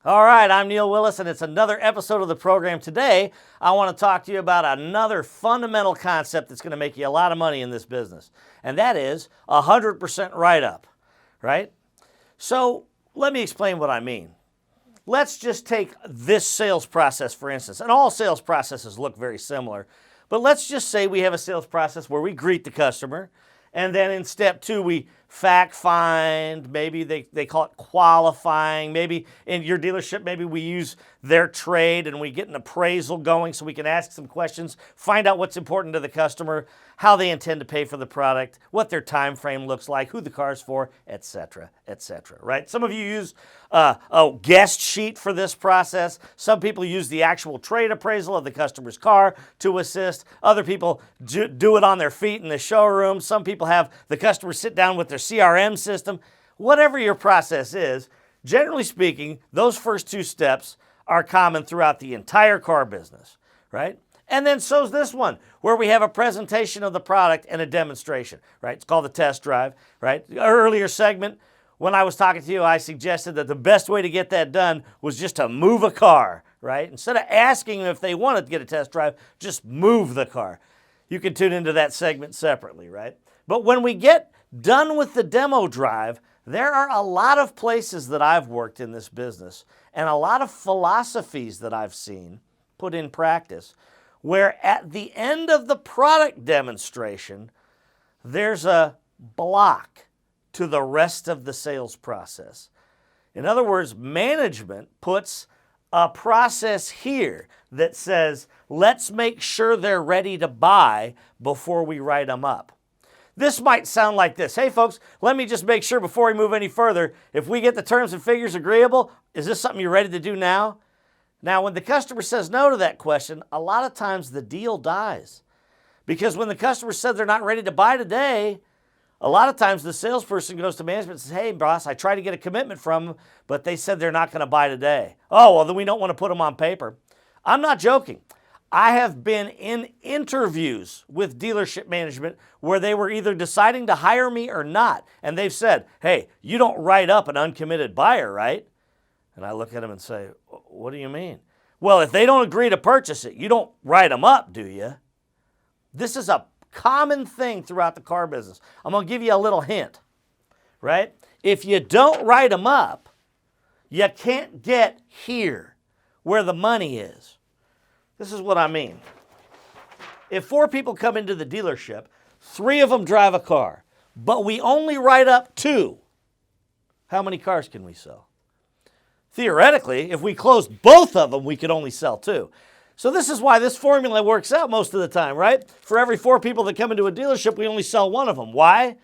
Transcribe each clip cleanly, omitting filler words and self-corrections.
All right, I'm Neil Willis, and it's another episode of the program. Today, I want to talk to you about another fundamental concept that's going to make you a lot of money in this business, and that is 100% write-up, right? So let me explain what I mean. Let's just take this sales process, for instance, and all sales processes look very similar, but let's just say we have a sales process where we greet the customer, and then in step 2, we fact find, maybe they call it qualifying, maybe in your dealership, maybe we use their trade and we get an appraisal going so we can ask some questions, find out what's important to the customer, how they intend to pay for the product, what their time frame looks like, who the car's for, etc., right? Some of you use a guest sheet for this process. Some people use the actual trade appraisal of the customer's car to assist. Other people do it on their feet in the showroom. Some people have the customer sit down with their CRM system. Whatever your process is, generally speaking, those first 2 steps are common throughout the entire car business, right? And then so's this one, where we have a presentation of the product and a demonstration, right? It's called the test drive, right? Earlier segment, when I was talking to you, I suggested that the best way to get that done was just to move a car, right? Instead of asking them if they wanted to get a test drive, just move the car. You can tune into that segment separately, right? But when we get done with the demo drive, there are a lot of places that I've worked in this business and a lot of philosophies that I've seen put in practice where at the end of the product demonstration, there's a block to the rest of the sales process. In other words, management puts a process here that says, let's make sure they're ready to buy before we write them up. This might sound like this. Hey folks, let me just make sure before we move any further, if we get the terms and figures agreeable, is this something you're ready to do now? Now, when the customer says no to that question, a lot of times the deal dies. Because when the customer said they're not ready to buy today, a lot of times the salesperson goes to management and says, hey boss, I tried to get a commitment from them, but they said they're not going to buy today. Oh, well then we don't want to put them on paper. I'm not joking. I have been in interviews with dealership management where they were either deciding to hire me or not. And they've said, hey, you don't write up an uncommitted buyer, right? And I look at them and say, what do you mean? Well, if they don't agree to purchase it, you don't write them up, do you? This is a common thing throughout the car business. I'm going to give you a little hint, right? If you don't write them up, you can't get here where the money is. This is what I mean. If 4 people come into the dealership, 3 of them drive a car, but we only write up 2, how many cars can we sell? Theoretically, if we closed both of them, we could only sell 2. So this is why this formula works out most of the time, right? For every 4 people that come into a dealership, we only sell 1 of them. Why?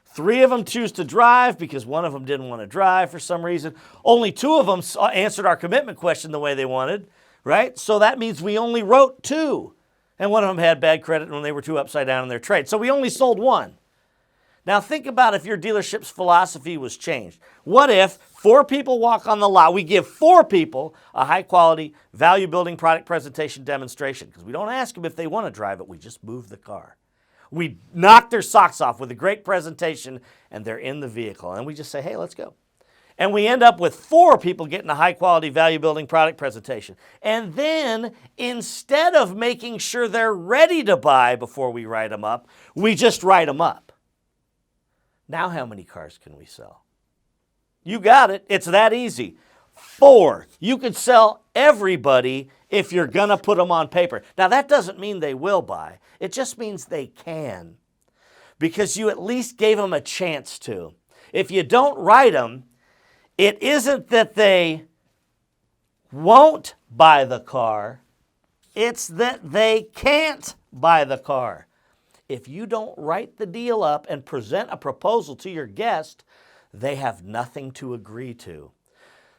3 of them choose to drive because 1 of them didn't want to drive for some reason. Only 2 of them answered our commitment question the way they wanted, right? So that means we only wrote 2. And 1 of them had bad credit when they were too upside down in their trade. So we only sold 1. Now think about if your dealership's philosophy was changed. What if 4 people walk on the lot, we give 4 people a high quality, value building product presentation demonstration, because we don't ask them if they want to drive it, we just move the car. We knock their socks off with a great presentation and they're in the vehicle and we just say, hey, let's go. And we end up with 4 people getting a high quality, value building product presentation. And then instead of making sure they're ready to buy before we write them up, we just write them up. Now how many cars can we sell? You got it. It's that easy. 4. You can sell everybody if you're going to put them on paper. Now that doesn't mean they will buy. It just means they can. Because you at least gave them a chance to. If you don't write them, it isn't that they won't buy the car. It's that they can't buy the car. If you don't write the deal up and present a proposal to your guest, they have nothing to agree to.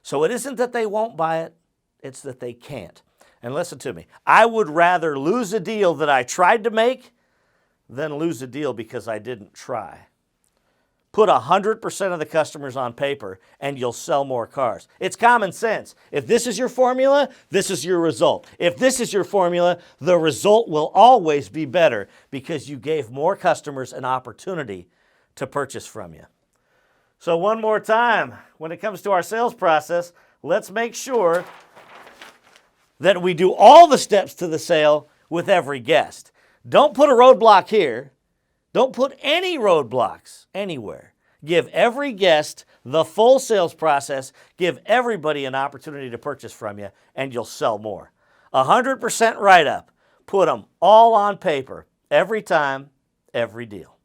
So it isn't that they won't buy it, it's that they can't. And listen to me, I would rather lose a deal that I tried to make than lose a deal because I didn't try. Put 100% of the customers on paper and you'll sell more cars. It's common sense. If this is your formula, this is your result. If this is your formula, the result will always be better because you gave more customers an opportunity to purchase from you. So one more time, when it comes to our sales process, let's make sure that we do all the steps to the sale with every guest. Don't put a roadblock here. Don't put any roadblocks anywhere. Give every guest the full sales process. Give everybody an opportunity to purchase from you, and you'll sell more. 100% write-up. Put them all on paper every time, every deal.